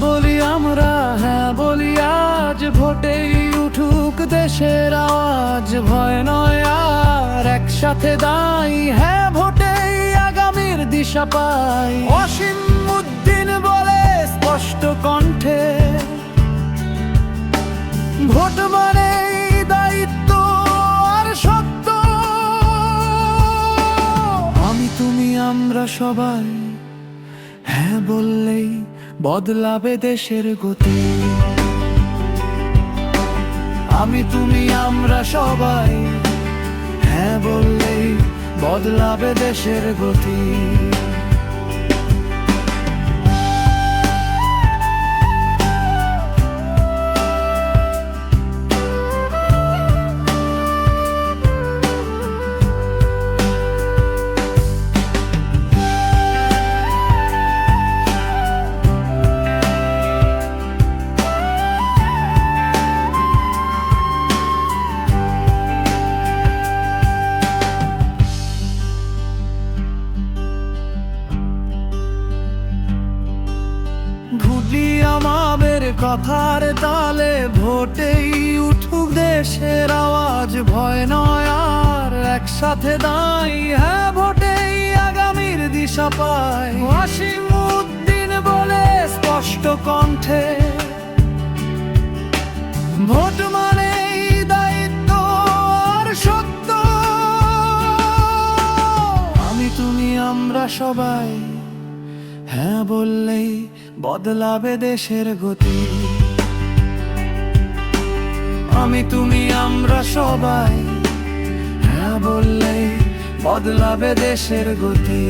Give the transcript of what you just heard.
বলি আমরা, হ্যাঁ বলি আজ, ভোটেই উঠুক দেশের আওয়াজ। ভয় নয় আর, একসাথে দাঁড়াই, হ্যাঁ ভোটেই আগামীর দিশা পাই। অসীম উদ্দিন বলে স্পষ্ট কণ্ঠে, ভোট মানে দায়িত্ব আর সত্য। আমি তুমি আমরা সবাই, হ্যাঁ বললেই বদলাবে দেশের গতি। আমি তুমি আমরা সবাই, হ্যাঁ বললেই বদলাবে দেশের গতি। ভুলি আমাদের কথার তালে, ভোটেই উঠুক দেশের আওয়াজ। ভয় নয় আর, একসাথে দাঁড়াই, হ্যাঁ ভোটেই আগামীর দিশা পাই। অসীম উদ্দিন বলে স্পষ্ট কণ্ঠে, ভোট মানে দায়িত্ব আর সত্য। আমি তুমি আমরা সবাই, হ্যাঁ বললেই বদলাবে দেশের গতি। আমি তুমি আমরা সবাই, হ্যাঁ বললেই বদলাবে দেশের গতি।